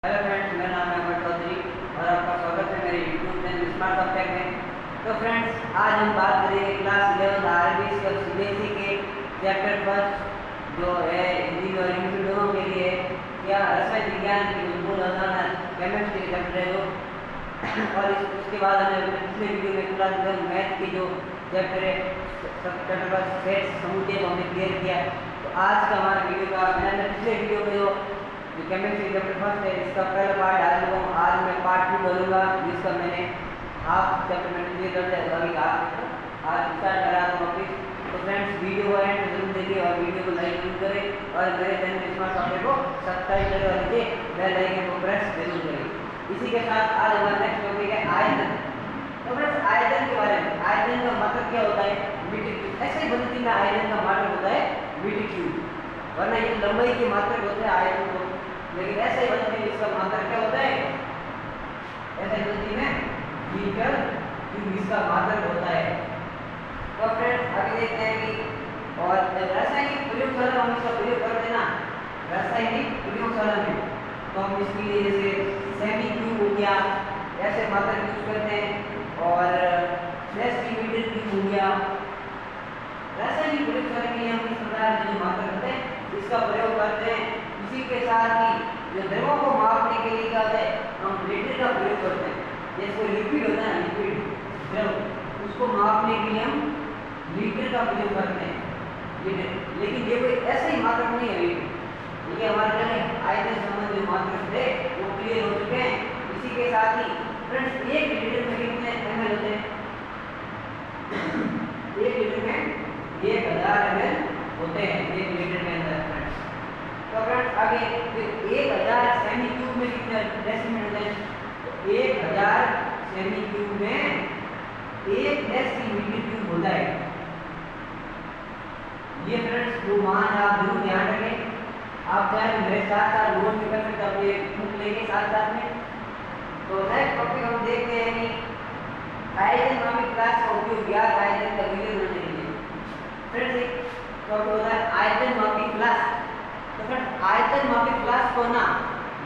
Hello friends, मेरा नाम है अमर चौधरी और आपका स्वागत है मेरे यूट्यूब चैनल स्मार्ट सब्जेक्ट में। तो फ्रेंड्स, आज हम बात करेंगे क्लास 11 आरबीएस और सीबीएसई के चैप्टर फर्स्ट जो है हिंदी और इंग्लिश दोनों के लिए या रसायन विज्ञान की जो मूल अवधारणा केमिस्ट्री के चैप्टर है वो और उसके बाद हमने पिछले वीडियो में क्लास 11 मैथ की जो चैप्टर है चैप्टर का सेट समुच्चय को हमने क्लियर किया। तो आज का हमारा वीडियो का मैंने पिछले वीडियो में जो केमिस्ट्री चैप्टर फर्स्ट है इसका पहला पार्ट डाल दूँ। आज मैं पार्ट 2 करूँगा जिसका मैंने हाफ चैप्टर में क्लियर कर दिया, अभी आज स्टार्ट करा दूँ वापस। तो फ्रेंड्स, वीडियो को एंड जरूर देखिए और वीडियो को लाइक जरूर करें और मेरे चैनल स्मार्ट सॉफ्टवेयर को सब्सक्राइब करें और नीचे बेल आइकन को प्रेस जरूर करें। इसी के साथ आज हमारा नेक्स्ट टॉपिक है आयतन। तो फ्रेंड्स, आयतन के बारे में, आयतन का मतलब क्या होता है? Metre cube. ऐसे ही बनती में आयतन का मतलब होता है मीटर क्यूब, वरना ये लंबाई की मात्रक होता है आयतन को, लेकिन ऐसे ही बनती में इसका मात्रक क्या होता है? ऐसे बनती में मीटर क्यूब इसका मात्रक होता है। तो फ्रेंड्स, आगे देखते हैं कि और रासायनिक प्रयोगशाला में हम इसका प्रयोग करते हैं ना, रासायनिक प्रयोगशाला में तो हम इसके लिए जैसे सेमी क्यूब हो गया, ऐसे मात्रक यूज करते हैं और सेंटीमीटर क्यूब हो गया। रासायनिक प्रयोगशाला के लिए हम इस प्रकार के जो मात्रक होते हैं इसका प्रयोग करते हैं। इसी के साथ ही जो द्रवों को मापने के लिए क्या होता है, हम लीटर का प्रयोग करते हैं। जैसे लिक्विड होता है, लिक्विड द्रव, उसको मापने के लिए हम लीटर का प्रयोग करते हैं, लीटर। लेकिन ये कोई ऐसे ही मात्रक नहीं है लीटर। ये हमारे क्या है, आयतन संबंधी मात्रक थे वो क्लियर हो चुके हैं। इसी के साथ ही फ्रेंड्स, 1 लीटर में कितने ml होते हैं? 1 लीटर में 1000 ml होते हैं 1 लीटर के अंदर फ्रेंड्स। तो फ्रेंड्स, आगे फिर 1000 सेमी क्यूब में कितने डेसिमीटर होते हैं? 1000 सेमी क्यूब में 1 डेसीमीटर क्यूब होता है। ये फ्रेंड्स जो मान आप जरूर ध्यान रखें। आप चाहे मेरे साथ साथ नोट भी कर सकते हैं अपने बुक लेके साथ साथ में। तो नेक्स्ट टॉपिक हम देखते हैं कि आयतन नामक क्लास का उपयोग ज्ञात आयतन का विवरण देने के लिए। फ्रेंड्स, एक टॉपिक होता है आयतन मापी क्लास। तो फ्रेंड्स, आयतन मापी क्लास को ना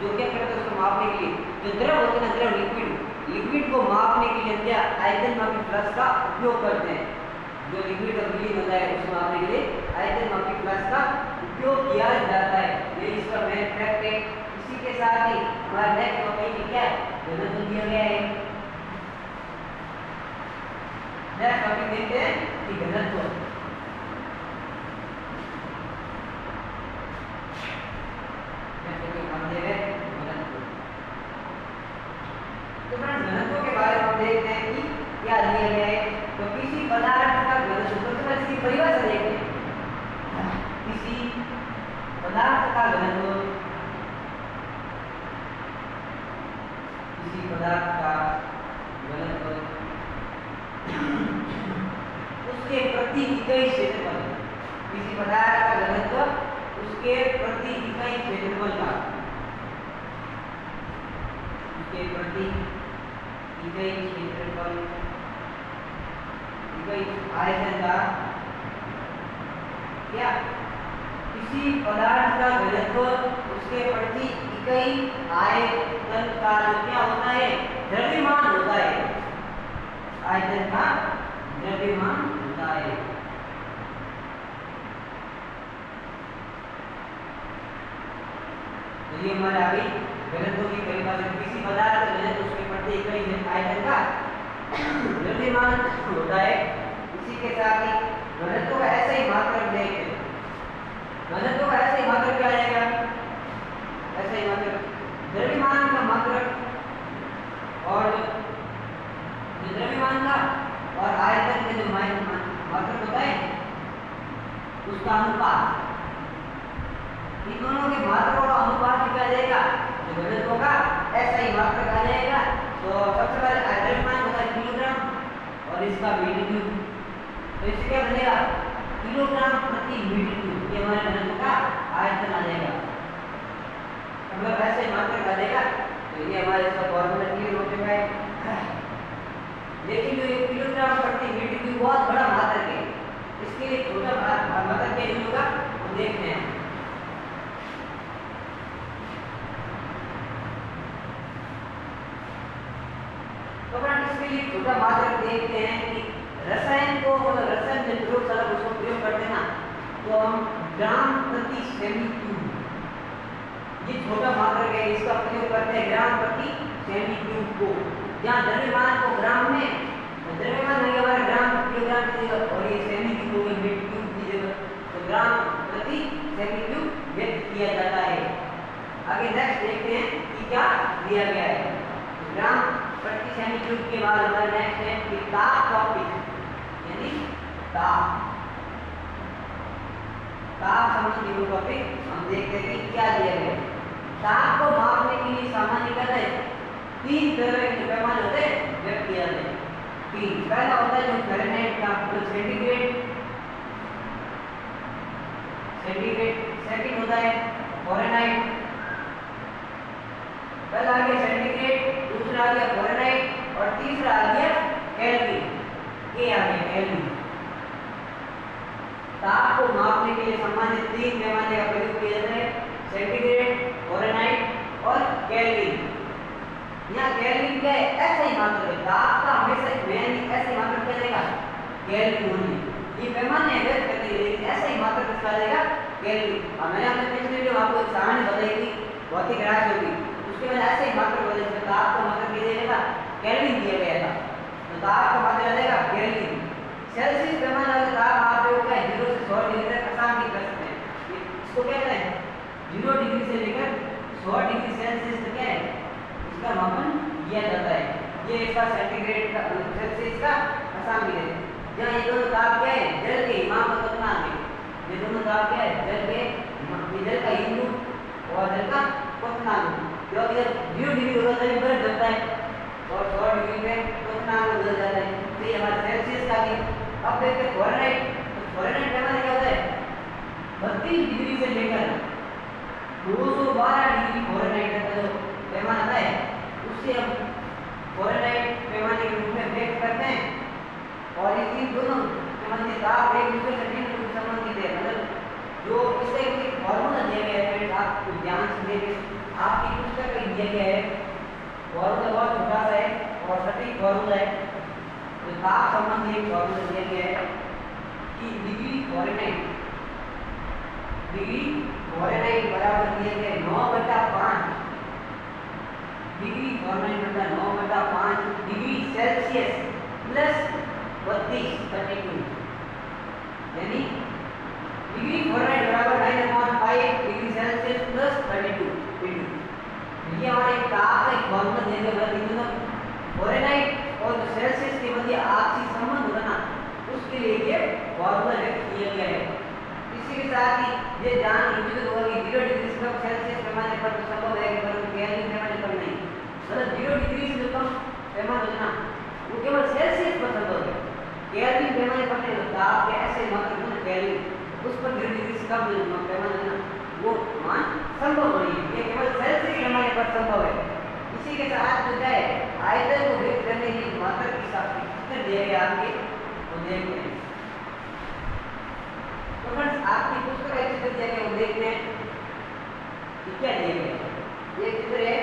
जो क्या करते हैं उसको मापने के लिए जो द्रव होते हैं ना, द्रव लिक्विड को मापने के लिए क्या आयतन मापी क्लास का उपयोग करते हैं। जो लिक्विड का विलीन होता है उसको मापने के लिए आयतन मापी क्लास का उपयोग किया जाता है। ये इसका मेन फैक्ट है। इसी के साथ ही हमारा नेक्स्ट टॉपिक क्या है, घनत्व दिया गया है। नेक्स्ट टॉपिक देखते हैं कि घनत्व। तो फ्रेंड्स, घनत्व के बारे में हम देखते हैं कि क्या दिया गया है। तो किसी पदार्थ का घनत्व, सबसे पहले इसकी परिभाषा देखते हैं। किसी पदार्थ का घनत्व, किसी पदार्थ का घनत्व उसके प्रति इकाई क्षेत्रफल, किसी पदार्थ का घनत्व उसके प्रति इकाई क्षेत्रफल का, उसके प्रति इकाई क्षेत्रफल, इकाई आयतन का क्या, किसी पदार्थ का घनत्व उसके प्रति इकाई आयतन का जो क्या होता है, द्रव्यमान होता है। आयतन का द्रव्यमान होता है। तो ये हमारे अभी घनत्व की परिभाषा, किसी पदार्थ का घनत्व उसके प्रति इकाई आयतन का द्रव्यमान होता है। इसी के साथ ही घनत्व का ऐसे ही मात्रक देखते हैं। घनत्व का ऐसे ही मात्रक क्या आएगा, ऐसे ही मात्रक द्रव्यमान का मात्रक और जो द्रव्यमान का और आयतन के जो मात्रक होता है उसका अनुपात, इन दोनों के मात्रकों का अनुपात क्या जाएगा, जो घनत्व का ऐसा ही मात्रक आ जाएगा। तो सबसे पहले द्रव्यमान होता है किलोग्राम और इसका मीटर क्यूब। तो इससे क्या बनेगा, किलोग्राम प्रति मीटर क्यूब। ये हमारे घनत्व का आयतन आ जाएगा, मतलब ऐसे मात्रक आ जाएगा। तो ये हमारे इसका फॉर्मूला क्लियर हो चुका है। लेकिन जो ये किलोग्राम प्रति मीटर क्यूब बहुत बड़ा मात्रक है, इसके लिए छोटा मात्रक क्या यूज होगा वो देखते हैं। लिए छोटा मात्रक देखते हैं कि रसायन को मतलब रसायन में प्रयोगशाला में उसको प्रयोग करते हैं ना, तो हम ग्राम प्रति सेमी क्यूब, ये छोटा मात्रक है, इसका प्रयोग करते हैं ग्राम प्रति सेमी क्यूब को। जहाँ द्रव्यमान को ग्राम में, द्रव्यमान नहीं हमारा ग्राम किलोग्राम की जगह और ये सेमी क्यूब में मीटर क्यूब की जगह, तो ग्राम प्रति सेमी क्यूब व्यक्त किया जाता है। आगे नेक्स्ट देखते हैं कि क्या दिया गया है। ग्राम प्रति सेमी क्यूब के बाद हमारा नेक्स्ट है कि ताप टॉपिक, यानी ताप संबंधी टॉपिक हम देखते हैं कि क्या दिया गया है। ताप को मापने के लिए सामान्यतः 3 तरह के पैमाने होते हैं व्यक्त किया जाता है। 3 पहला होता है जो फ़ारेनहाइट का मतलब सेंटीग्रेड, सेकंड होता है फ़ारेनहाइट, पहला आ गया सेंटीग्रेड, दूसरा आ गया फ़ारेनहाइट और तीसरा आ गया केल्विन, ये आ गया केल्विन। ताप को मापने के लिए सामान्य 3 पैमाने का प्रयोग किया जाता है, सेंटीग्रेड, फ़ारेनहाइट और केल्विन। यहाँ केल्विन क्या है, ऐसा ही मात्रक है, ताप का हमेशा मेन ऐसा ही मात्रक क्या रहेगा, केल्विन होनी। ये पैमाने व्यक्त करने के लिए ऐसा ही मात्रक किसका रहेगा, केल्विन। और मैंने अपने पिछले वीडियो में आपको एक कहानी बताई थी भौतिक राशि की, उसके बाद ऐसे ही मात्रक बताया जिसमें ताप का मात्रक क्या दिया था, केल्विन दिया गया था, तो ताप का मात्रक रहेगा केल्विन। सेल्सियस पैमाना का ताप आप लोग क्या 0 से 100 डिग्री तक आसान कर सकते हैं, इसको क्या कहते हैं 0 डिग्री से लेकर 100 डिग्री सेल्सियस तक क्या है इसका मापन किया जाता है। ये इसका सेंटीग्रेड का सेल्सियस का आसान भी है। जहाँ ये दोनों ताप क्या है जल के हिमांक और क्वथनांक है, ये दोनों ताप क्या है जल के, जल का हिम और जल का क्वथनांक। जो इधर 0 डिग्री होता है बर्फ जमता है और 100 डिग्री में क्वथनांक बदल जाता है, तो ये हमारा सेल्सियस का है। अब देखते हैं फ़ारेनहाइट, तो फ़ारेनहाइट पैमाना क्या होता है 32 डिग्री से लेकर 212 डिग्री फ़ारेनहाइट तक का जो पैमाना आता है उससे हम फ़ारेनहाइट पैमाने के रूप में व्यक्त करते हैं। और इसी दोनों पैमाने ताप एक दूसरे से भिन्न रूप से संबंधित है, मतलब जो इसका एक फॉर्मूला दिया गया है फ्रेंड्स, आपको ध्यान से देखिए, आपकी पुस्तक में दिया गया है, फॉर्मूला बहुत छोटा सा है और सटीक फॉर्मूला है। तो ताप संबंधी एक फॉर्मूला दिया गया है कि डिग्री फ़ारेनहाइट बराबर दिया गया है 9/5 डिग्री फ़ारेनहाइट बटा 9/5 डिग्री सेल्सियस प्लस 32 यानी डिग्री फ़ारेनहाइट बराबर 9/5 डिग्री सेल्सियस प्लस 32। ये हमारे ताप का एक फॉर्मूला दिया गया है, फ़ारेनहाइट और सेल्सियस के मध्य आपसी संबंध होता ना, उसके लिए ये फॉर्मूला व्यक्त किया गया है। इसी के साथ ही ये जान उचित होगा कि 0 डिग्री से कम सेल्सियस पैमाने पर तो संभव है, परंतु केल्विन पैमाने पर नहीं। मतलब 0 डिग्री से जो कम पैमाना होता ना वो केवल सेल्सियस पर संभव है, केल्विन पैमाने पर नहीं होता। आप ऐसे मात्रक केल्विन उस पर 0 डिग्री से कम पैमाना है ना वो मान संभव नहीं है, ये केवल सेल्सियस पैमाने पर संभव है। इसी के साथ जो है आयतन को व्यक्त करने की मात्रक के साथ कितने दिए गए आपके वो देखते हैं। तो फ्रेंड्स आपकी पुस्तक का चित्र दिया गया वो देखते हैं कि क्या दिया गया है। ये चित्र है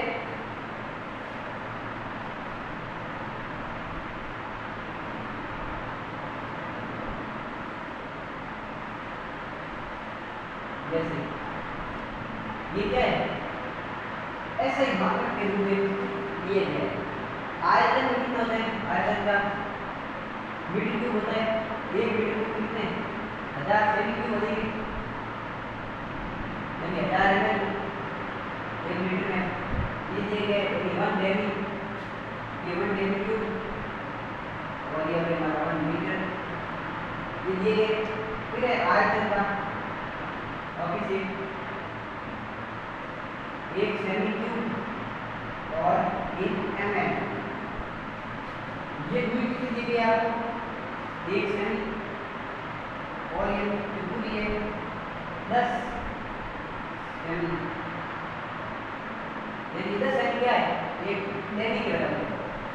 जैसे ये क्या है ऐसे ही मात्रक के रूप में दिए गए। आयतन में कितना होता है, आयतन का मीटर क्यूब होता है, 1 मीटर क्यूब कितने 1000 सेमी क्यूब हो जाएगी, यानी 1000 ml 1 मीटर में। ये दिए गए 1 डेमी, ये 1 डेमी क्यूब और ये हमारा 1 मीटर ये दिए गए। फिर है आयतन का ऑफिस 1 सेमी क्यूब और 1 mm, ये दूरी कितनी दी गई आपको 1 सेमी और ये दूरी है 10 सेमी, यानी 10 सेमी क्या है 1 सेमी के बराबर,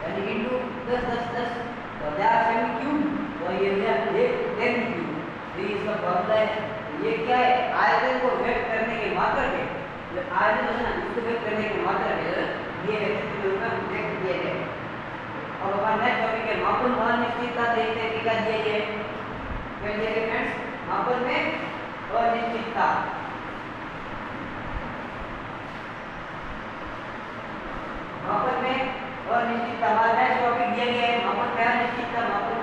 यानी इंटू 10 10 10 तो 1000 सेमी क्यूब और ये 1 सेमी क्यूब। तो इसका फॉर्मूला है, ये क्या है आयतन को व्यक्त करने के मात्रक है, आयतन है ना इसको व्यक्त करने के मात्रक है, ये व्यक्त किए गए। अब हमारा नेक्स्ट मापन में अनिश्चितता देखते हैं कि क्या दिया गया है, क्या दिया गया फ्रेंड्स, मापन में अनिश्चितता। मापन में अनिश्चितता हमारा नेक्स्ट टॉपिक दिया गया है, मापन में अनिश्चितता। मापन में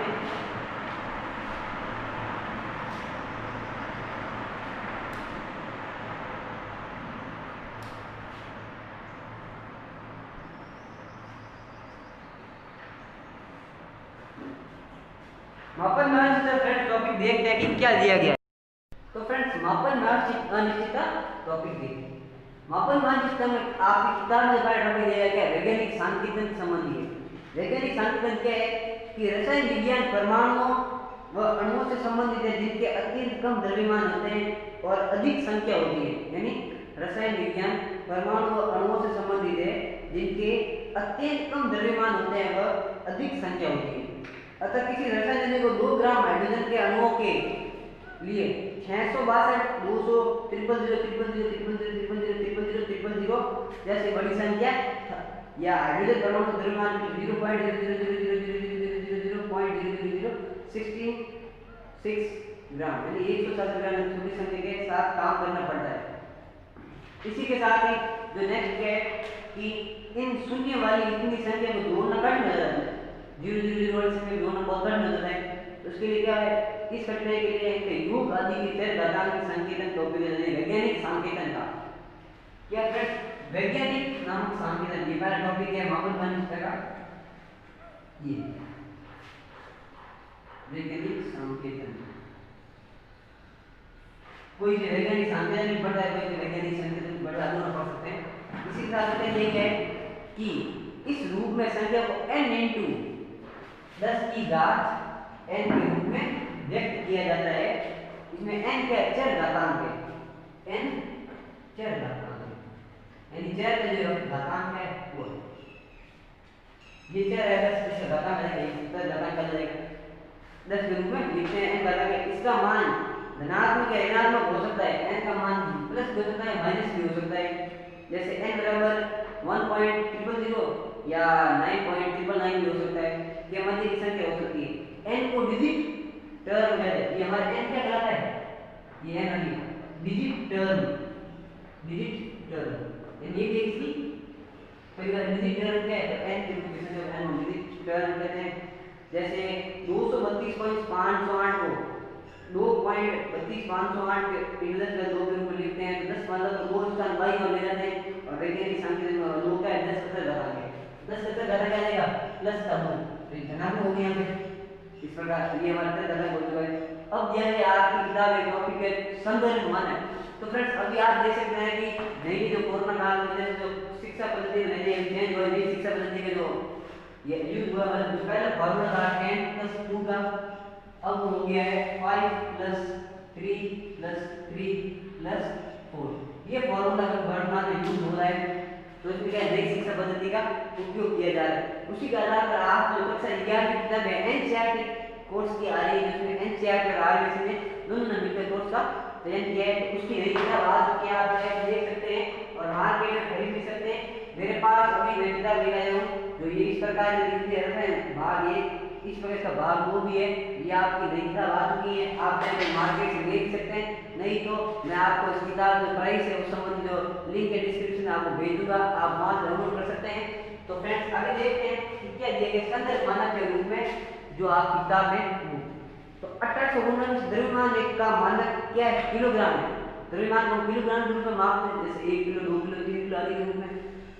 मापन में अनिश्चितता फ्रेंड्स टॉपिक देखते हैं कि क्या दिया गया है। तो फ्रेंड्स मापन में अनिश्चितता टॉपिक देखिए। मापन में अनिश्चितता में आपकी किताब में बारे टॉपिक दिया गया है वैज्ञानिक सांख्यिकी संबंधी है। वैज्ञानिक सांख्यिकी क्या है कि रसायन विज्ञान परमाणुओं व अणुओं से संबंधित है जिनके अत्यंत कम द्रव्यमान होते हैं और अधिक संख्या होती है। यानी रसायन विज्ञान परमाणु व अणुओं से संबंधित है जिनके अत्यंत कम द्रव्यमान होते हैं व अधिक संख्या होती है। अतः किसी रसायन को 2 ग्राम हाइड्रोजन के अणुओं के लिए 662 200 000 जैसे बड़ी संख्या या हाइड्रोजन परमाणु द्रव्यमान 0.000000066 ग्राम यानी 107 ग्राम छोटी संख्या के साथ काम करना पड़ता है। इसी के साथ ही जो नेक्स्ट है कि इन शून्य वाली इतनी संख्या को जोड़ना कठिन हो जाता है। 000 वाली संख्या को जोड़ना बहुत कठिन हो जाता है। तो उसके लिए क्या है, इस कठिनाई के लिए इनके योग आदि की चर घातांक की संकेतन का उपयोग करते हैं। वैज्ञानिक संकेतन का क्या फ्रेंड्स, वैज्ञानिक नामक संकेतन ये पहला टॉपिक है मापन में अनिश्चितता का। ये वैज्ञानिक संकेतन, कोई से वैज्ञानिक संकेतन भी पढ़ता है, कोई से वैज्ञानिक संकेतन भी पढ़ता है, दोनों पढ़ सकते हैं। इसी के साथ ये है कि इस रूप में संख्या को n into 10 की घात n के रूप में व्यक्त किया जाता है। इसमें n क्या चर घातांक है, n चर घातांक है, यानी चर का जो घातांक है वो ये चर है 10 इसका घातांक है, इसका घातांक क्या जाएगा 10 के रूप में लिखते हैं। n घातांक इसका मान धनात्मक या ऋणात्मक हो सकता है, n का मान प्लस भी हो सकता है माइनस भी हो सकता है। जैसे n बराबर 1.000 या 9.999 भी हो सकता है, ये मध्य की संख्या हो सकती है। n को डिजिट टर्म है, ये हमारा n क्या कहलाता है, ये n वाली डिजिट टर्म, डिजिट टर्म यानी ये इसकी परिवार डिजिट टर्म क्या है, तो n के रूप में संख्या n डिजिट टर्म कहते हैं। जैसे 232.508 को 2.32508 के इंग्लिश में 2 के रूप में लिखते हैं, तो 10 मतलब तो 2 स्थान बाई और ले जाते हैं और वैज्ञानिक संकेतन में लोग क्या है 10 का घातांक है, 10 का घातांक क्या जाएगा प्लस का मूल, तो ये धनात्मक हो गया यहाँ पे। इस प्रकार ये हमारा घातांक हो चुका है। अब यह है आपकी किताब है टॉपिक है संदर्भ मानक। तो फ्रेंड्स अभी आप देख सकते हैं कि नई जो कोरोना काल में जैसे जो शिक्षा पद्धति में नई चेंज हुआ, नई शिक्षा पद्धति में जो ये यूज हुआ, मतलब जो पहला फॉर्मूला था 10+2 का, अब हो गया है 5+3+3+4। ये फॉर्मूला का वर्तमान में यूज हो रहा है, तो इसमें क्या नई शिक्षा पद्धति का उपयोग किया जा रहा है। उसी के आधार पर आप जो कक्षा 11 की किताब है एनसीईआरटी कोर्स की आ रही है, जिसमें एनसीईआरटी और आरबीसी ने दोनों ने मिलकर कोर्स का चयन किया है, तो उसकी नई किताब आ चुकी है, आप देख सकते हैं और मार्केट में खरीद भी सकते हैं। मेरे पास अभी मैं किताब ले आया हूँ जो ये इस प्रकार से लिखी है, भाग 1 इस प्रकार का भाग 2 भी है, ये आपकी नई किताब आ चुकी है, आप चाहे मार्केट से देख सकते हैं, नहीं तो मैं आपको इस किताब जो प्राइस है उस संबंधी जो लिंक है डिस्क्रिप्शन में आपको भेज दूंगा, आप वहाँ से डाउनलोड कर सकते हैं। तो फ्रेंड्स आगे देखते हैं कि क्या दिया गया संदर्भ मानक के रूप में जो आप किताब में। तो 1849 द्रव्यमान एक का मानक क्या है, किलोग्राम है। द्रव्यमान को किलोग्राम के रूप में मापते हैं, जैसे 1 किलो 2 किलो 3 किलो आदि के रूप में।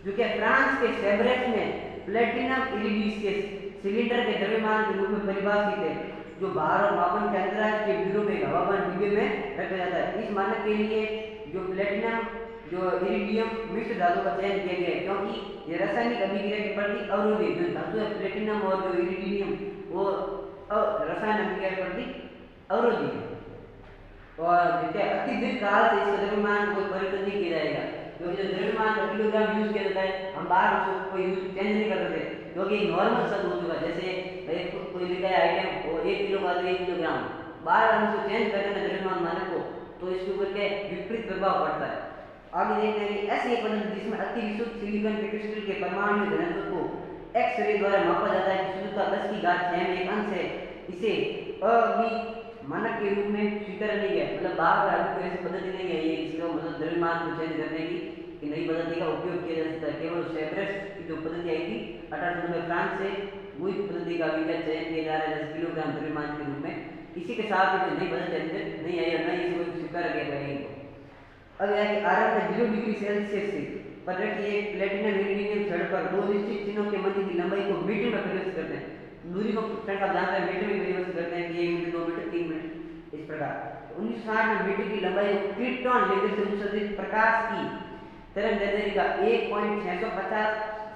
जो क्या फ्रांस के सेब्रेक्स में प्लेटिनम इरिडिस के सिलेंडर के द्रव्यमान के रूप में परिभाषित है, जो भार और मापन के अंतर्राष्ट्रीय बिलों में हवाबंद डिब्बे में रखा जाता है। इस मानक के लिए जो प्लेटिनम जो इरिडियम मिश्र धातु का चयन किया गया है, क्योंकि ये रासायनिक अभिक्रिया के प्रति अवरोधी है। जो धातु है प्लेटिनम और जो इरिडियम वो रसायन अभिक्रिया के प्रति अवरोधी है, और क्या अति दीर्घ काल से इसका द्रव्यमान कोई परिवर्तन नहीं किया जाएगा, क्योंकि जो द्रव्यमान का किलोग्राम यूज किया जाता है, हम बाहर उसको कोई यूज चेंज नहीं कर सकते, क्योंकि नॉर्मल शब्द हो चुका है। जैसे कोई लिखा है आइटम और 1 किलो का 1 किलोग्राम, बाहर हम उसको चेंज कर देना द्रव्यमान मानक को, तो इसके ऊपर क्या विपरीत प्रभाव पड़ता है। आगे देखते हैं कि ऐसी एक पद्धति जिसमें अति विशुद्ध सिलिकॉन के क्रिस्टल के परमाणु घनत्व को एक्स रे द्वारा मापा जाता है, शुद्धता 10 की की घात 6 में एक अंश है, इसे अभिमानक के रूप में स्वीकार नहीं गया। मतलब बार बार कोई ऐसी पद्धति नहीं है ये इसको मतलब द्रव्यमान को चेंज करने की कि नई पद्धति का उपयोग किया जा सकता है। केवल सेब्रेस की जो पद्धति आई थी 1800 में फ्रांस से, वही पद्धति का भी चयन किया जा रहा है जैसे किलोग्राम द्रव्यमान के रूप में। इसी के साथ जो नई पद्धति नहीं आई और नई इसको स्वीकार किया गया। अब यह कि आरंभ में 0 डिग्री सेल्सियस से पर रखिए प्लेटिनम यूरेनियम छड़ पर दो निश्चित चिन्हों के मध्य की लंबाई को मीटर में परिवर्तित करते हैं। दूरी को फ्रेंड्स आप जानते हैं मीटर में परिवर्तित करते हैं कि 1 मीटर 2 मीटर 3 मीटर इस प्रकार। 1960 में मीटर की लंबाई को क्रिप्टॉन लेजर से उत्सर्जित प्रकाश की तरंगदैर्घ्य का 1.650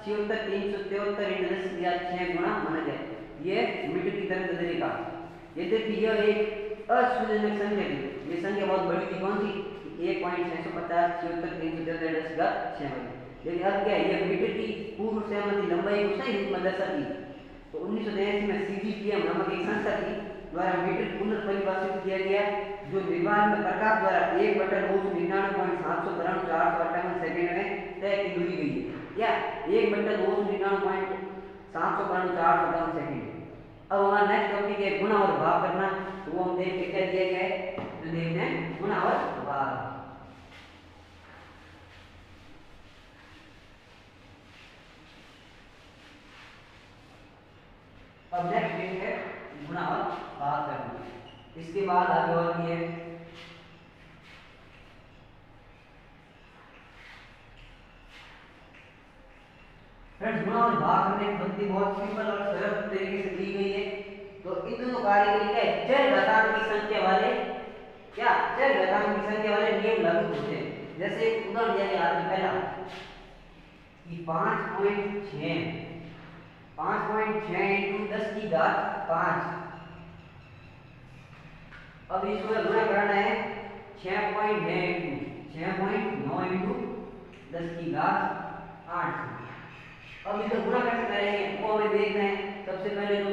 76373 गुना माना गया। ये मीटर की तरंगदैर्घ्य का, यद्यपि यह एक असुविधाजनक संख्या थी। ये संख्या बहुत बड़ी थी, कौन सी? 1.650 76373 लेकिन अब क्या है, यह मीटर की पूर्व सहमति लंबाई को सही रूप में दर्शाती है। तो 1983 में सीजीपीएम नामक एक संस्था थी द्वारा मीटर पुनर्परिभाषित किया गया, जो निर्वात में प्रकाश द्वारा 1/299.792 सेकंड में तय की गई है, या 1/299.792 सेकंड। अब हमारा नेक्स्ट टॉपिक है गुणा और भाग करना। तो वो हम देखते क्या दिया गया है, तो देखते हैं गुणा और भाग। अब नेक्स्ट देखते हैं गुणा और भाग करना। इसके बाद आगे और भी है फ्रेंड्स, गुणा और भाग करने की पद्धति बहुत सिंपल और सरल तरीके से दी गई है। तो इन दोनों कार्य के लिए चर घातांक की संख्या वाले नियम लागू होते हैं। जैसे एक उदाहरण दिया गया आपने पहला कि 5.6 इंटू 10 की घात 5। अब इसको गुणा करना है 6.9 इंटू 10 की घात 8। अब इसको गुणा कैसे करेंगे वो हमें देखना है। सबसे पहले तो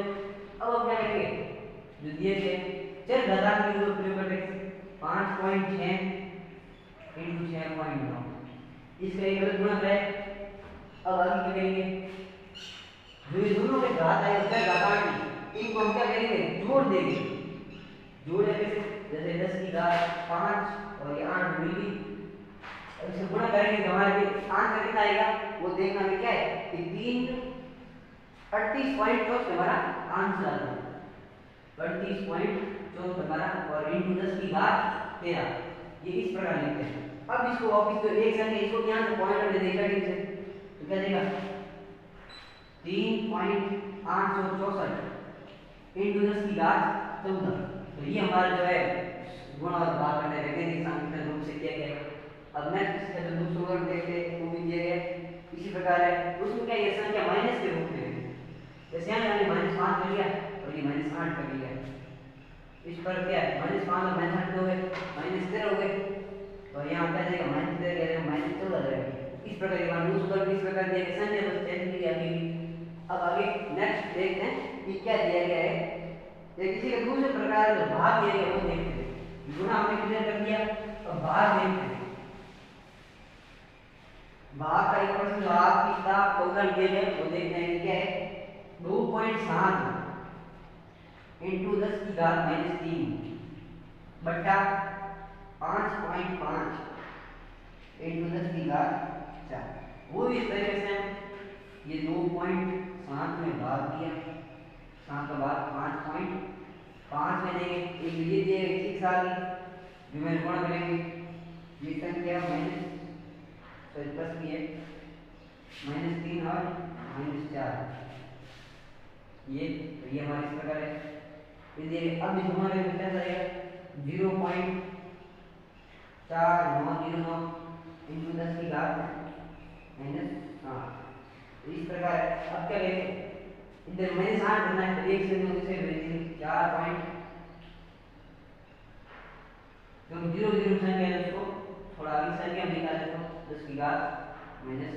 अब हम क्या करेंगे, जो दिए गए चर घातांक की प्रयोग करके 5.6 इंटू 6.9 इसका एक गलत गुणा है। अब आगे क्या करेंगे, जो ये दोनों के घात आए उसका घातांक इनको हम क्या करेंगे, जोड़ देंगे। जोड़े कैसे, जैसे 10 की घात 5 और ये 8 मिली, अब इसे गुणा करेंगे तो हमारे आंसर कितना आएगा वो देखना है। क्या है कि 38.4 हमारा आंसर आता है, 38.4 हमारा, और इंटू 10 की घात 13। ये इस प्रकार लिखते हैं। अब इसको वापस तो एक संख्या इसको यहाँ से पॉइंट में देखा ठीक से, तो क्या देगा 3.864 इंटू 10 की घात 14। तो ये हमारा जो है गुणा और भाग करने वैज्ञानिक सांख्यिक रूप से किया गया। अब नेक्स्ट इसका जो दूसरा उदाहरण देखते हैं वो भी दिया गया इसी प्रकार है। उसमें क्या ये संख्या माइनस के रूप में है, जैसे यहाँ मैंने -5 कर लिया और ये -8 कर लिया। इस पर क्या है -5 और -8 हो गए -13 हो गए, तो यहाँ क्या जाएगा -13 -14 जाएगा। इस प्रकार ये मान दूसरा इस प्रकार दिया गया संख्या बस चेंज की जाती है। अब आगे नेक्स्ट देखते हैं कि क्या दिया गया है। ये किसी के दूसरे प्रकार जो भाग दिया गया वो देखते हैं। गुणा हमने क्लियर कर दिया, अब भाग देखते हैं। भाग का एक प्रश्न जो आपकी किताब को उदाहरण दिए गए वो देखते हैं कि क्या है 2.7 इंटू 10 की घात -3 बट्टा 5.5 इंटू 10 की घात 4। वो भी इस तरीके से ये 2.7 में भाग दिया, 7 का भाग 5.5 में देंगे, एक ये दिए एक साथ जो मैं गुणा करेंगे ये संख्या प्लस भी है -3 और -4 ये, तो ये हमारे इस प्रकार है। इसलिए अब इस हमारे क्या जाएगा 0.4909 इंटू 10 की घात -8। इस प्रकार है। अब क्या करेंगे, इधर -8 करना है तो एक से दूसरे भेजेंगे 4 पॉइंट, तो 0 संख्या है उसको थोड़ा आगे संख्या निकाले तो 10 की घात -8,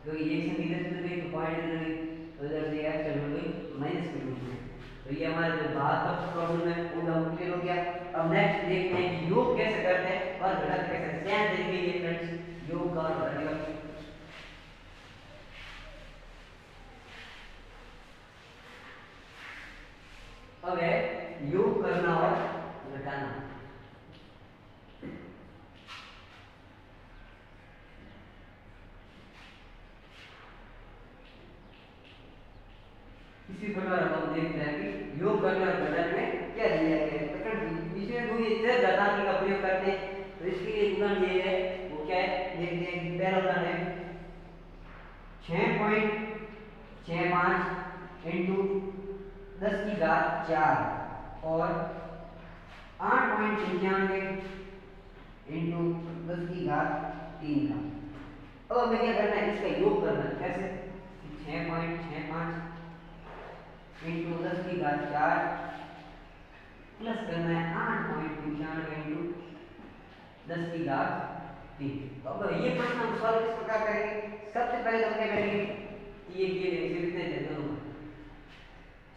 क्योंकि एक संख्या इधर से गई तो पॉइंट इधर गई तो इधर से क्या चल गई माइनस के रूप में। तो ये हमारा जो भाग का प्रॉब्लम है वो क्लियर हो गया। अब नेक्स्ट देखते हैं कि योग कैसे करते हैं और घटक कैसे, सेम तरीके ये फ्रेंड्स योग का और घटक का। अब है योग करना और घटाना। इसी प्रकार हम देखते हैं कि योग करने और घटाने में क्या दिया गया है। इसमें दो ये चर घातांकी का प्रयोग करते हैं, तो इसके लिए उदाहरण ये है वो क्या है, देखते हैं कि पहला उदाहरण है 6.65 इंटू 10 की घात 4 और 8.95 इंटू 10 की घात 3 का। अब हमें क्या करना है, इसका योग करना है। कैसे? 6.65 इंटू 10 की घात 4 प्लस करना है 8.95 इंटू 10 की घात 3। तो अब ये प्रश्न हम सॉल्व किस प्रकार करेंगे? सबसे पहले हम क्या करेंगे, ये लिखते हैं दोनों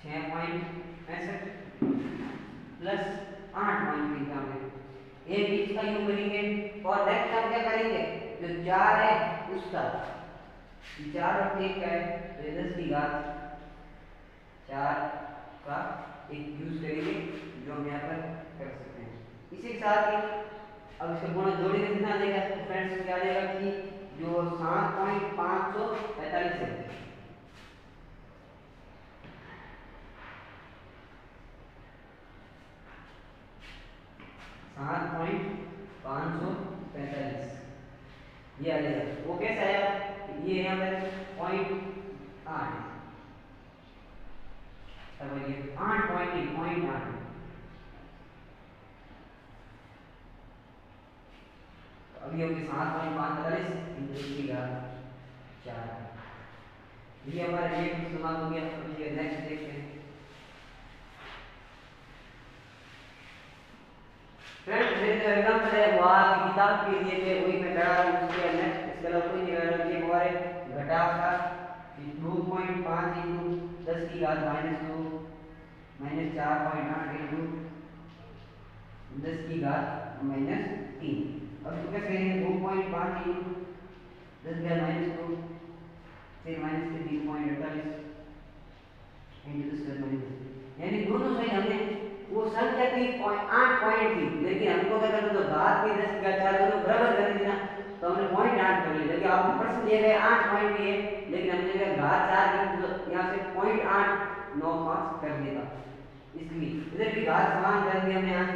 6.65 प्लस 8.95 एक बीच का योग करेंगे और नेक्स्ट हम क्या करेंगे, जो 4 है उसका 4 और 3 का है तो 10 की घात 4 का एक यूज करेंगे जो हम यहाँ पर कर सकते हैं। इसी के साथ ही अब इसका गुणा जोड़ेंगे कितना आ जाएगा, तो फ्रेंड्स क्या आ जाएगा कि जो 7.545 है 7.545 ये आ जाएगा। वो कैसे आया, ये यहाँ पर 0.8 अब ये 8.8 अभी होगी 7.45 इंटू 10 का 4। ये हमारा ये समाप्त हो गया। अब ये नेक्स्ट देखते हैं फ्रेंड्स, मेरे जो एग्जांपल है वो आपकी किताब के लिए थे, वही मैं करा रहा हूँ। उसके नेक्स्ट इसके अलावा कोई नहीं करा रहा। ये हमारे घटाव का 2.5 इंटू 10 की घात -2 माइनस 4.8 इंटू 10 की घात -3। अब तो कैसे करेंगे, 2.5 इंटू 10 की घात -2 फिर -3.48 इंटू 10 की घात -, यानी दोनों साइड हमने वो संख्या थी 8 पॉइंट थी, लेकिन हमको क्या करना था, घात की 10 की घात 4 दोनों बराबर कर दी ना, तो हमने 0.8 कर लिया। लेकिन आपको प्रश्न दिया गया 8 पॉइंट ही है, लेकिन हमने क्या घात 4 की तो यहाँ से 0.895 कर दिया था, इसलिए इधर भी घात समान कर दी हमने। यहाँ से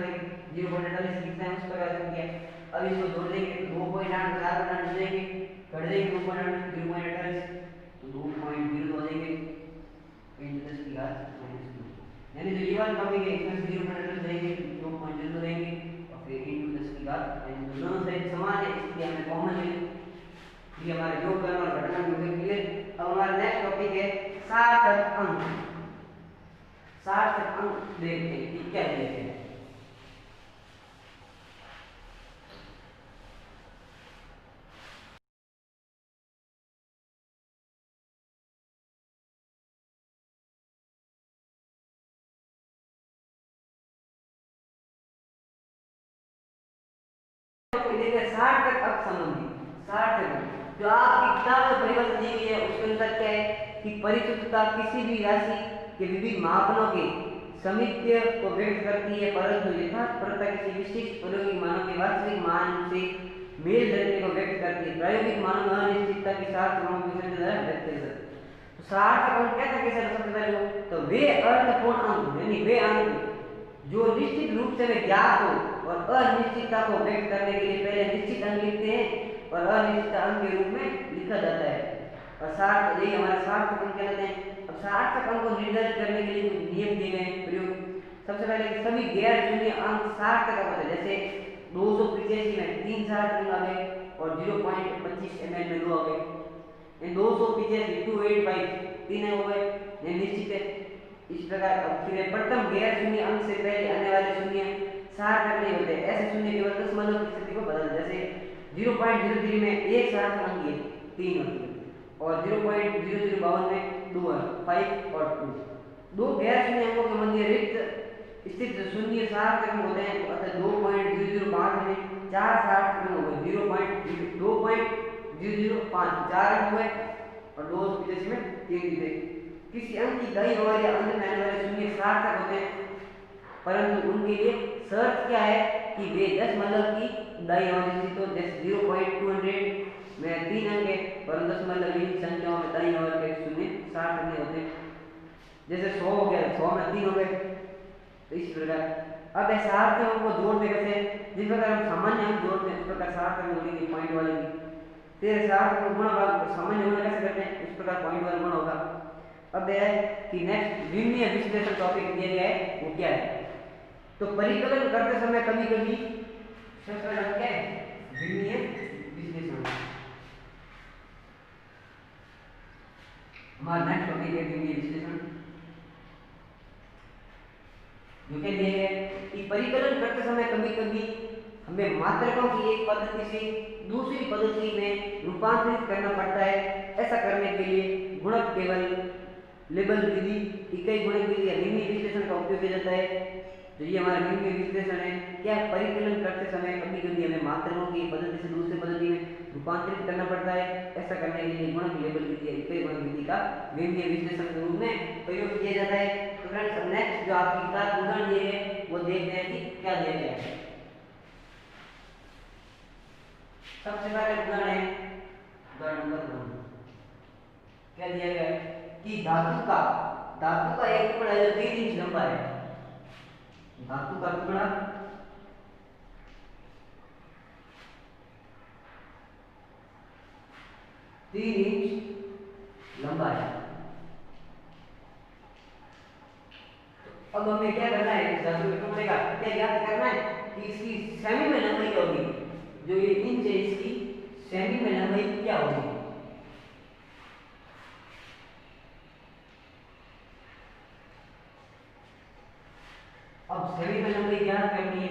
0.48 लिखते हैं उस प्रकार से किया। अब इसको जोड़ देंगे तो 2.8 4 बना देंगे, कर देंगे 2.8 0.48 तो 2.0 हो जाएंगे इंटू 10 की घात -2, यानी जो ये वाला टॉपिक है इसमें 0.8 देंगे 2.0 देंगे और फिर इंटू 10 की घात, यानी दोनों साइड समान है इसलिए हमने कॉमन ले लिया। ये हमारे योग करना और घटाना हो गया क्लियर। अब हमारा नेक्स्ट टॉपिक है सार्थक अंक। सार्थक अंक देखते हैं कि क्या देखते हैं। सार्थक अंक संबंधी सार्थक जो आपकी किताब में परिभाषा दी गई है उसके अनुसार क्या है कि परिशुद्धता किसी भी राशि के विभिन्न मापनों के समीप्य को व्यक्त करती है, परंतु यथार्थता किसी विशिष्ट प्रायोगिक मानों के वास्तविक मान से मेल धरने को व्यक्त करती है। प्रायोगिक मानों में अनिश्चितता के साथ व्यक्त है। तो सार्थक अंक क्या था, कैसे सबसे पहले तो वे अर्थपूर्ण अंक यानी वे अंक जो निश्चित रूप से ज्ञात हो और अनिश्चितता को व्यक्त करने के लिए पहले निश्चित अंक लिखते हैं और अनिश्चित अंक के रूप में लिखा जाता है। और सार्थक यही हमारे सार्थक अंक कहलाते हैं। अब सार्थक अंक को निर्धारित करने के लिए कुछ नियम दिए गए हैं प्रयोग। सबसे पहले सभी गैर शून्य अंक सार्थक अंक होते हैं, जैसे 285 में 3 सार्थक अंक आ गए और 0.25 ml में 2 आ गए। 285 285 3 हो गए, ये निश्चित है। इस प्रकार फिर प्रथम गैर शून्य अंक से पहले आने वाले शून्य सार्थक नहीं होते। ऐसे शून्य केवल दशमलव की स्थिति को बदल, जैसे 0.03 में एक सार्थक अंक है 3 होती है और 0.0052 में 2 है 5 और 2। दो गैर शून्य अंकों के मध्य रिक्त स्थित शून्य सार्थक अंक होते हैं, अर्थात 2.005 में 4 सार्थक अंक हो गए 2.005 4 अंक हुए और 285 में 3 थे। किसी अंक की दाईं ओर या अंत में आने वाले शून्य सार्थक होते हैं परंतु उनके लिए शर्त क्या है कि वे 10 की दाई होनी चाहिए। तो जैसे 0.200 में 3 अंक है, पर 10 संख्याओं में दाई और के 0.60 अंक होते हैं। जैसे 100 हो गया, 100 में 3 हो गए, तो इस प्रकार। अब ऐसे सार्थक को जोड़ते कैसे, जिस प्रकार हम सामान्य अंक जोड़ते हैं उस प्रकार सार्थक जोड़ेंगे पॉइंट वाले की। फिर सार्थक को गुणा भाग सामान्य गुणा कैसे करते हैं, उस प्रकार पॉइंट वाला गुणा होगा। अब यह है कि नेक्स्ट विमीय विश्लेषण टॉपिक दिया गया है, वो क्या है। तो परिकलन करते समय कभी कभी क्या है, विमीय विश्लेषण। हमारा नेक्स्ट टॉपिक है विमीय विश्लेषण, जो क्या दिया गया है कि परिकलन करते समय कभी कभी हमें मात्रकों की एक पद्धति से दूसरी पद्धति में रूपांतरित करना पड़ता है। ऐसा करने के लिए गुणक केवल लेबल विधि, इकाई गुणक विधि या विमीय विश्लेषण का उपयोग किया जाता है। तो ये हमारा विमीय विश्लेषण है। क्या परिकलन करते समय कभी कभी हमें मात्रकों की पद्धति से दूसरी पद्धति में रूपांतरित करना पड़ता है। ऐसा करने के लिए गुणक लेबल विधि या इकाई गुणक विधि का विमीय विश्लेषण के रूप में प्रयोग किया जाता है। तो फ्रेंड्स नेक्स्ट जो आपकी किताब उदाहरण दिए गए वो देखते हैं कि क्या दिया गया है। सबसे पहले उदाहरण है उदाहरण नंबर 1। क्या दिया गया है कि धातु का एक टुकड़ा जो 3 इंच लंबा है, धातु का टुकड़ा 3 इंच लंबा है। अब हमें क्या करना है, इस धातु के टुकड़े का क्या ज्ञात करना है कि इसकी सेमी में लंबाई क्या होगी, जो ये इंच है इसकी सेमी में लंबाई क्या होगी। अब सेमी में लंबाई ज्ञात करनी है,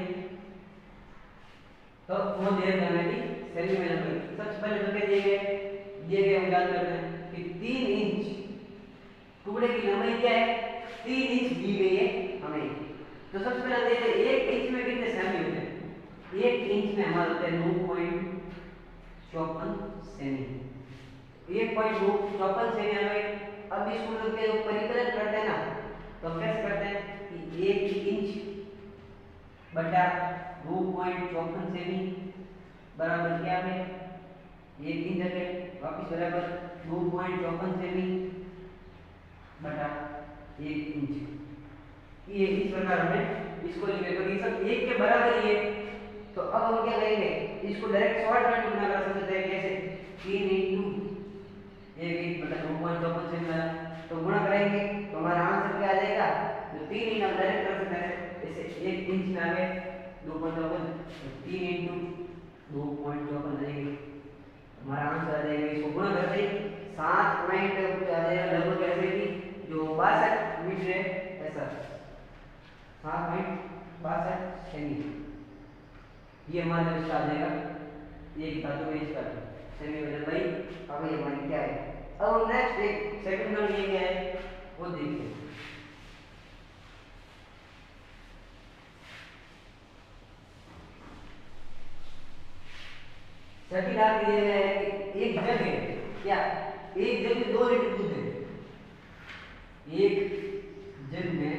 तो वो देख लेना कि सेमी में लंबाई सबसे पहले तो क्या दिए गए हम ज्ञात करते हैं कि 3 इंच टुकड़े की लंबाई क्या है, 3 इंच दी गई है हमें। तो सबसे पहले देखते हैं 1 इंच में कितने सेमी होते हैं। 1 इंच में हमारे होते हैं 9.54 सेमी, 1.54 सेमी हमें। अब इसको लोग के परिकलन करते हैं ना, तो कैसे करते हैं कि 1 इंच बटा 9.54 सेमी बराबर क्या है, 1 इंच है वापिस बराबर 9.54 सेमी बटा 1 इंच। ये इस प्रकार हमें इसको लिखेंगे, तो ये सब 1 के बराबर ही है। तो अब हम क्या करेंगे, इसको डायरेक्ट शॉर्टकट में गुणा कर सकते हैं। कैसे, 3 इंटू 1 बटा 9.54 सेमी, तो गुणा करेंगे तो हमारा आंसर क्या आ जाएगा, तो 3 इंच हम डायरेक्ट कर सकते हैं। जैसे 1 इंच में आ गए 2.54, तो 3 इंटू 2.54 जाएंगे, हमारा आंसर आ जाएगा। इसको गुणा करते 7 पॉइंट आ जाएगा लगभग, ऐसे कि जो 62 मीटर है ऐसा 7.62 सेमी, ये हमारा इसका आ जाएगा। ये धातु में इसका सेमी में लंबाई। अब ये हमारी क्या है, अब नेक्स्ट एक सेकंड नंबर ये क्या है वो देखते हैं। सेकंड आप ये है कि एक जग है, क्या एक जग में 2 लीटर दूध है। एक जग में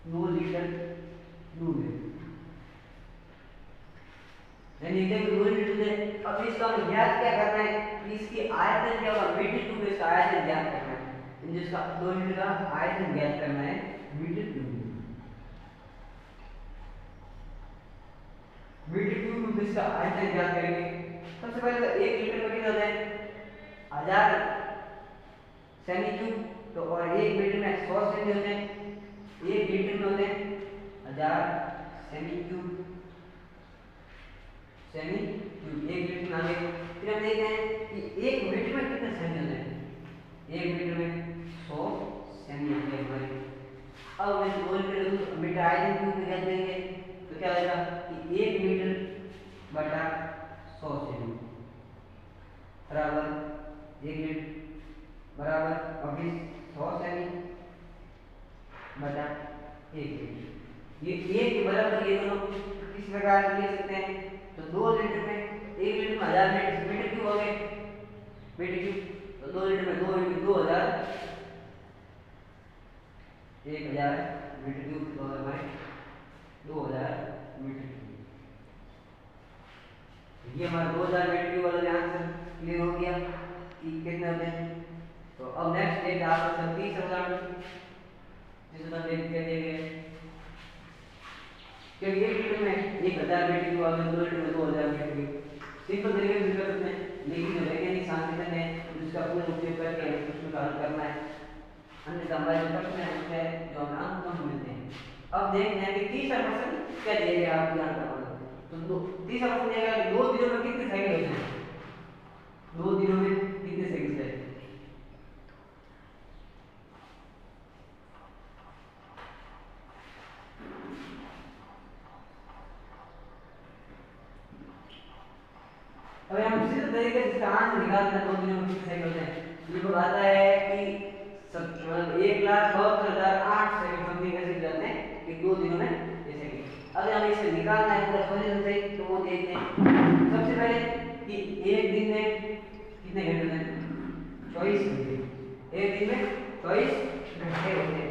2 लीटर दूध है, यानी एक जग में 2 लीटर दूध है। अब इसका हमें ज्ञात क्या करना है कि इसकी आयतन क्या होगा, मीटर क्यूब में इसका आयतन ज्ञात करना है। जिसका 2 लीटर का आयतन ज्ञात करना है मीटर क्यूब में। मीटर क्यूब में इसका आयतन ज्ञात करेंगे। सबसे पहले तो 1 लीटर में कितना होता है 1000 सेमी क्यूब, तो और 1 मीटर में 100 सेमी होते हैं। 1 लीटर में होते हैं 1000 semi cube, semi cube 1 litre में आ गए। फिर हम देखते हैं कि 1 मीटर में कितने सेमी होते हैं, 1 मीटर में 100 सेमी होते हैं हमारे। अब हम 2 लीटर मीटर आयतन क्यूब में ज्ञात करेंगे, तो क्या होगा कि 1 मीटर बटा 100 सेमी बराबर 1 लीटर बराबर 100 सेमी बटा 1 लीटर। ये 1 के बराबर ये दोनों किस प्रकार लिख सकते हैं, तो 2 लीटर में 1 लीटर में 1000 मीटर क्यूब हो गए, मीटर क्यूब। तो 2 लीटर में 2 × 2000 1000 मीटर क्यूब तो हमारे 2000 मीटर क्यूब। ये हमारा 2000 मीटर क्यूब वाला आंसर क्लियर हो गया कि कितने होते हैं। तो अब नेक्स्ट डेट आपका 30,000 जिसे हम देख के देंगे कि एक लीटर में 1000 मीटर क्यूब और 2 लीटर में 2000 मीटर क्यूब सिंपल तरीके से कर सकते हैं। लेकिन जो वैज्ञानिक सांख्यिकी है जिसका पूरा उपयोग करके हमें प्रश्न का हल करना है, अन्यथा हमारे जो प्रश्न है उसमें जो हमें अंक कम मिलते हैं। अब देखते हैं कि 30% क्या दिया गया आपको ध्यान रखना। तो 30% दिया गया 2 दिनों में कितने सेकंड होते हैं, 2 दिनों में कितने सेकंड है। अब हम सीधे तरीके से इसका आंसर निकालते हैं 2 दिनों में कितने सेकंड होते हैं। ये को आता है कि 1,72,800 सेकंड समथिंग ऐसे जाते हैं कि 2 दिनों में ये सेकंड। अब हमें इसे निकालना है पूरा सोल्यूशन सही, तो वो देखते हैं सबसे पहले कि एक दिन में कितने घंटे होते हैं, 24 घंटे। एक दिन में 24 घंटे होते हैं।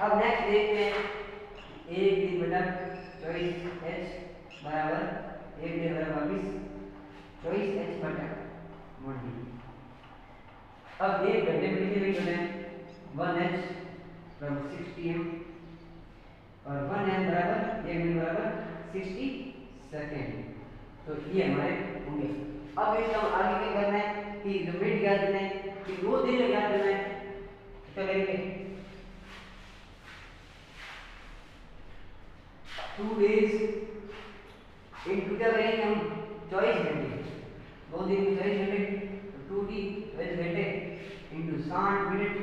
अब नेक्स्ट देखते हैं एक दिन बटा 24h बराबर एक दिन बराबर 20 24h बटा 1D। अब एक घंटे में कितने मिनट होते हैं, 1h बराबर 60m और 1m बराबर एक मिनट बराबर 60 सेकेंड। तो ये हमारे होंगे। अब इसका आगे क्या करना है कि जो मिनट ज्ञात करना है कि 2 दिन में ज्ञात करना है। क्या करेंगे 2 days इनटू क्या करेंगे हम 24 घंटे, 2 दिन में 24 घंटे तो 2D 24 घंटे इनटू 60 मिनट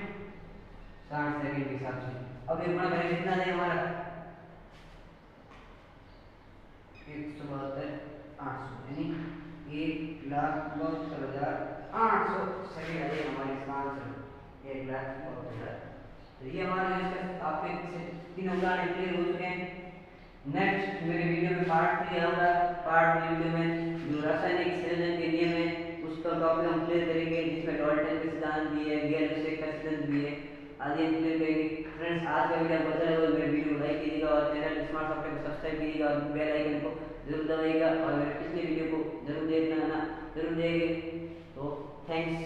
60 सेकंड के हिसाब से। अब ये गुणा करेंगे कितना है हमारा 172,800 यानी 1,72,800 सेकंड है हमारे इसका आंसर 1,72,000। तो ये हमारा इसका आपके 3 उदाहरण क्लियर हो चुके हैं। नेक्स्ट मेरे वीडियो में पार्ट 3 आऊंगा। पार्ट 3 वीडियो में जो रासायनिक संयोजन के नियम है उसका टॉपिक हम क्लियर करेंगे, जिसमें डॉल्टन के सिद्धांत भी है, गैर-विषयक का सिद्धांत भी है, आदि हम क्लियर करेंगे। फ्रेंड्स आज का वीडियो आपको अच्छा लगा तो मेरे वीडियो को लाइक कीजिएगा और चैनल स्मार्ट सॉफ्टवेयर को सब्सक्राइब कीजिएगा और बेल आइकन को जरूर दबाइएगा और मेरे पिछले वीडियो को जरूर देखना जरूर देखेंगे। तो थैंक्स।